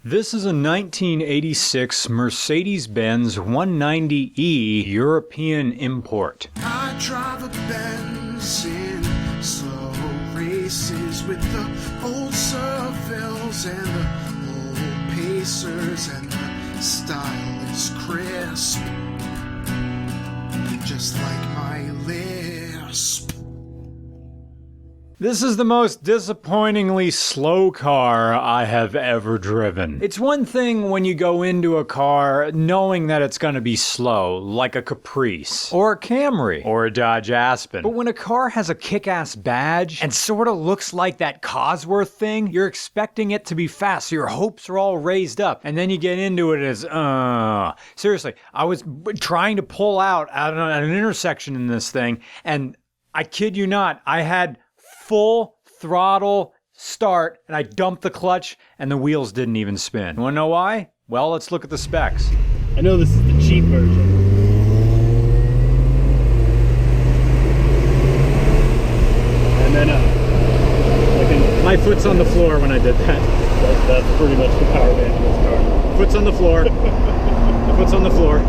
This is a 1986 Mercedes-Benz 190E European import. I drive a Benz in slow races with the old Seville's and the old Pacers, and the style is crisp, just like my lisp. This is the most disappointingly slow car I have ever driven. It's one thing when you go into a car knowing that it's gonna be slow, like a Caprice, or a Camry, or a Dodge Aspen. But when a car has a kick-ass badge and sorta looks like that Cosworth thing, you're expecting it to be fast, so your hopes are all raised up. And then you get into it as, seriously, I was trying to pull out at an intersection in this thing, and I kid you not, I had full throttle start, and I dumped the clutch, and the wheels didn't even spin. Wanna know why? Well, let's look at the specs. I know this is the cheap version. And then, My foot's on the floor when I did that. that's pretty much the power band in this car. Foot's on the floor. Foot's on the floor.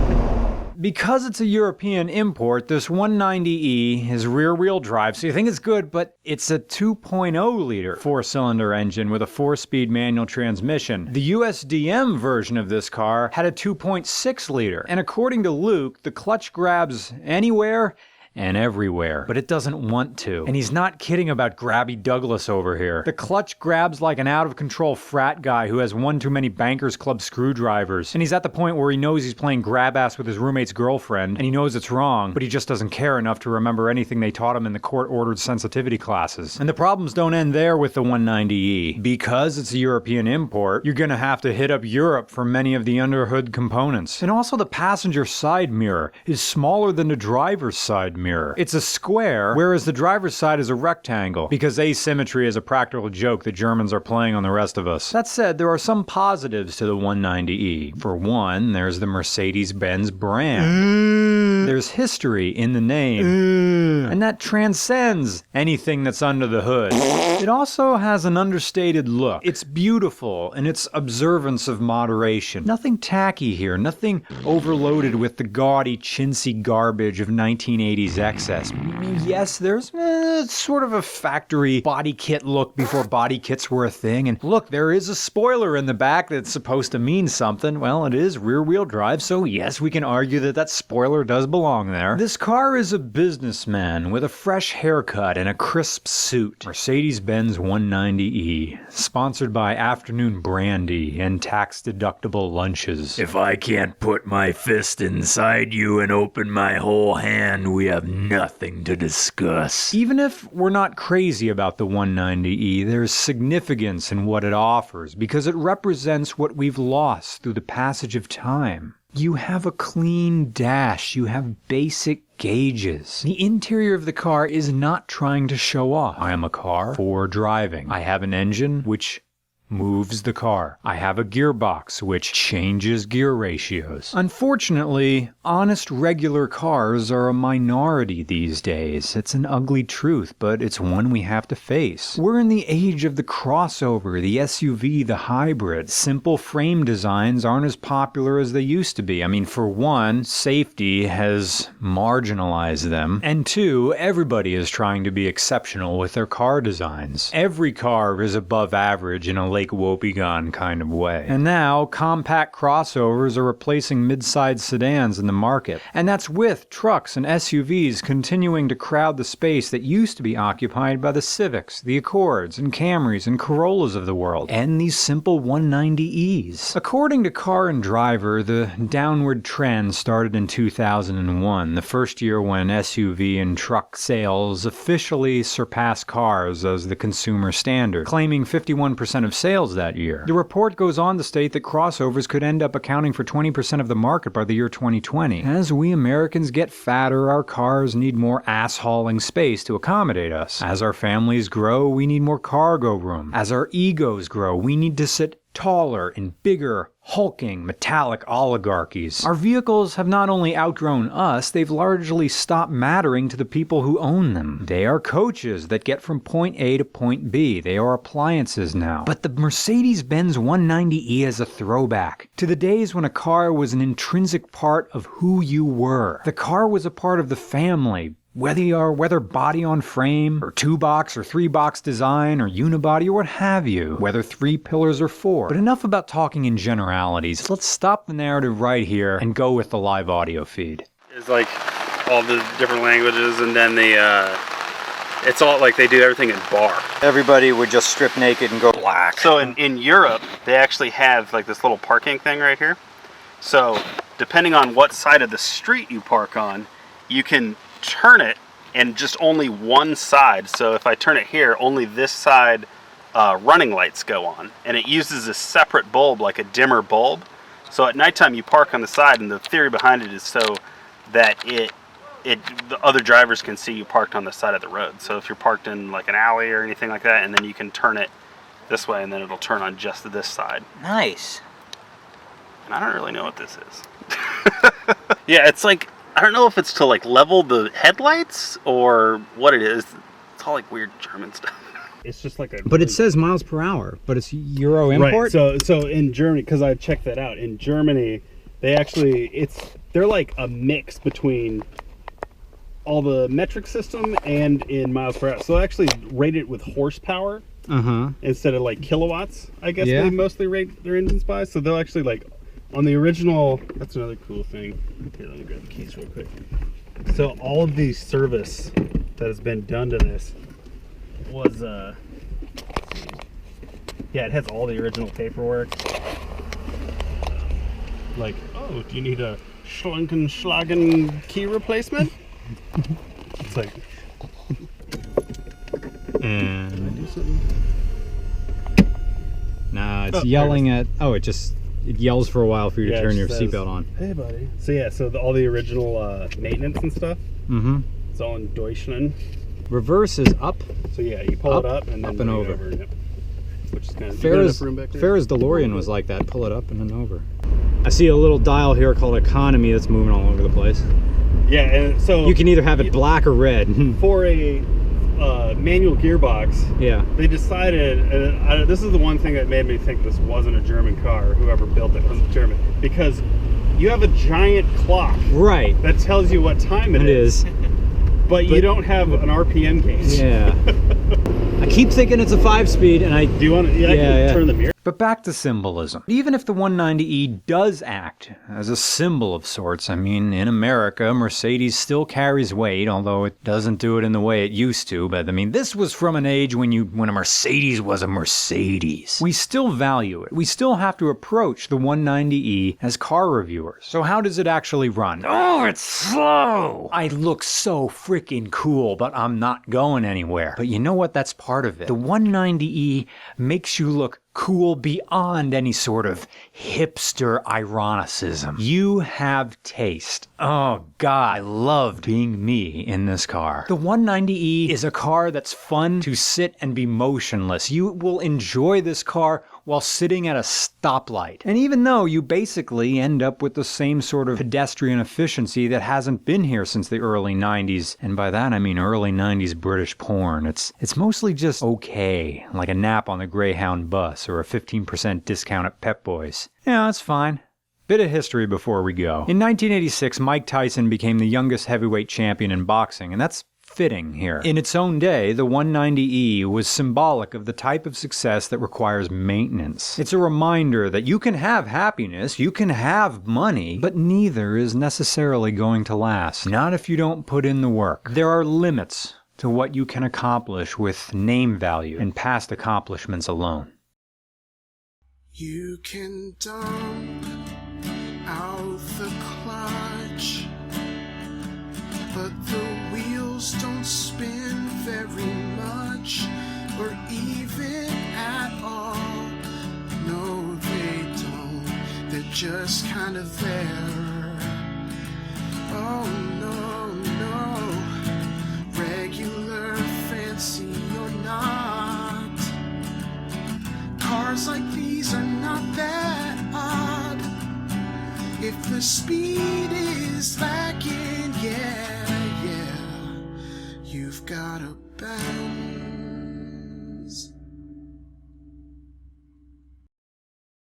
Because it's a European import, this 190E is rear-wheel drive, so you think it's good, but it's a 2.0-liter four-cylinder engine with a 4-speed manual transmission. The USDM version of this car had a 2.6-liter, and according to Luke, the clutch grabs anywhere and everywhere, but it doesn't want to. And he's not kidding about Grabby Douglas over here. The clutch grabs like an out-of-control frat guy who has one too many Bankers Club screwdrivers. And he's at the point where he knows he's playing grab-ass with his roommate's girlfriend, and he knows it's wrong, but he just doesn't care enough to remember anything they taught him in the court-ordered sensitivity classes. And the problems don't end there with the 190E. Because it's a European import, you're gonna have to hit up Europe for many of the underhood components. And also the passenger side mirror is smaller than the driver's side mirror. It's a square, whereas the driver's side is a rectangle, because asymmetry is a practical joke the Germans are playing on the rest of us. That said, there are some positives to the 190E. For one, there's the Mercedes-Benz brand. There's history in the name, and that transcends anything that's under the hood. It also has an understated look. It's beautiful in its observance of moderation. Nothing tacky here, nothing overloaded with the gaudy, chintzy garbage of 1980s excess. Yes, there's sort of a factory body kit look before body kits were a thing. And look, there is a spoiler in the back that's supposed to mean something. Well, it is rear-wheel drive, so yes, we can argue that that spoiler does belong there. This car is a businessman with a fresh haircut and a crisp suit. Mercedes-Benz 190E, sponsored by afternoon brandy and tax-deductible lunches. If I can't put my fist inside you and open my whole hand, we have nothing to discuss. Even if we're not crazy about the 190E, there's significance in what it offers because it represents what we've lost through the passage of time. You have a clean dash, you have basic gauges. The interior of the car is not trying to show off. I am a car for driving. I have an engine which moves the car. I have a gearbox which changes gear ratios. Unfortunately, honest regular cars are a minority these days. It's an ugly truth, but it's one we have to face. We're in the age of the crossover, the SUV, the hybrid. Simple frame designs aren't as popular as they used to be. I mean, for one, safety has marginalized them. And two, everybody is trying to be exceptional with their car designs. Every car is above average in a Lake Wobegon kind of way. And now, compact crossovers are replacing mid-sized sedans in the market. And that's with trucks and SUVs continuing to crowd the space that used to be occupied by the Civics, the Accords, and Camrys and Corollas of the world, and these simple 190Es. According to Car and Driver, the downward trend started in 2001, the first year when SUV and truck sales officially surpassed cars as the consumer standard, claiming 51% of sales that year. The report goes on to state that crossovers could end up accounting for 20% of the market by the year 2020. As we Americans get fatter, our cars need more ass-hauling space to accommodate us. As our families grow, we need more cargo room. As our egos grow, we need to sit taller and bigger, hulking, metallic oligarchies. Our vehicles have not only outgrown us, they've largely stopped mattering to the people who own them. They are coaches that get from point A to point B. They are appliances now. But the Mercedes-Benz 190E is a throwback to the days when a car was an intrinsic part of who you were. The car was a part of the family. Whether body on frame, or 2-box or 3-box design, or unibody, or what have you. Whether 3 pillars or 4. But enough about talking in generalities. Let's stop the narrative right here and go with the live audio feed. It's like all the different languages, and then it's all like they do everything in bar. Everybody would just strip naked and go black. So in Europe, they actually have like this little parking thing right here. So depending on what side of the street you park on, you can turn it and just only one side. So if I turn it here, only this side running lights go on, and it uses a separate bulb, like a dimmer bulb. So at nighttime you park on the side, and the theory behind it is so that the other drivers can see you parked on the side of the road. So if you're parked in like an alley or anything like that, and then you can turn it this way, and then it'll turn on just this side. Nice. And I don't really know what this is. Yeah, it's like, I don't know if it's to like level the headlights or what it is. It's all like weird German stuff. It's just like a. But it says miles per hour, but it's Euro import? Right. So in Germany, because I checked that out, in Germany, they're like a mix between all the metric system and in miles per hour. So they actually rate it with horsepower instead of like kilowatts. I guess they mostly rate their engines by. So they'll actually like. On the original, that's another cool thing. Here, let me grab the keys real quick. So all of the service that has been done to this was, yeah, it has all the original paperwork. Like, oh, do you need a Schlangenschlagen key replacement? It's like, And can I do something? nah, it's yelling at. Oh, it yells for a while for you to Yeah, turn it your says, seatbelt on. Hey, buddy. So yeah, all the original maintenance and stuff. It's all in Deutschland. Reverse is up. So yeah, you pull Up, it up and then up and bring it over. Yep. Which is kind of enough room back there. Farrah's DeLorean was like that. Pull it up and then over. I see a little dial here called economy that's moving all over the place. Yeah, and so You can either have it black or red. for a manual gearbox, Yeah. they decided, and this is the one thing that made me think this wasn't a German car. Whoever built it wasn't German, because you have a giant clock Right. that tells you what time It is. but you don't have an RPM gauge. Yeah. I keep thinking it's a 5-speed, and I. Do you want to? Yeah, I can turn the mirror. But back to symbolism. Even if the 190E does act as a symbol of sorts, I mean, in America, Mercedes still carries weight, although it doesn't do it in the way it used to. But I mean, this was from an age when a Mercedes was a Mercedes. We still value it. We still have to approach the 190E as car reviewers. So how does it actually run? Oh, it's slow! I look so freaking cool, but I'm not going anywhere. But you know what? That's part of it. The 190E makes you look cool beyond any sort of hipster ironicism. You have taste. Oh God, I loved being me in this car. The 190E is a car that's fun to sit and be motionless. You will enjoy this car while sitting at a stoplight. And even though you basically end up with the same sort of pedestrian efficiency that hasn't been here since the early 90s, and by that I mean early 90s British porn, it's mostly just okay, like a nap on the Greyhound bus or a 15% discount at Pep Boys. Yeah, that's fine. Bit of history before we go. In 1986, Mike Tyson became the youngest heavyweight champion in boxing, and that's fitting here. In its own day, the 190E was symbolic of the type of success that requires maintenance. It's a reminder that you can have happiness, you can have money, but neither is necessarily going to last. Not if you don't put in the work. There are limits to what you can accomplish with name value and past accomplishments alone. You can dump out the clutch, but the wheels don't spin very much, or even at all. No, they don't. They're just kind of there. Oh no, no, regular, fancy or not, cars like these are not If the speed is lacking, yeah, you've got to bounce.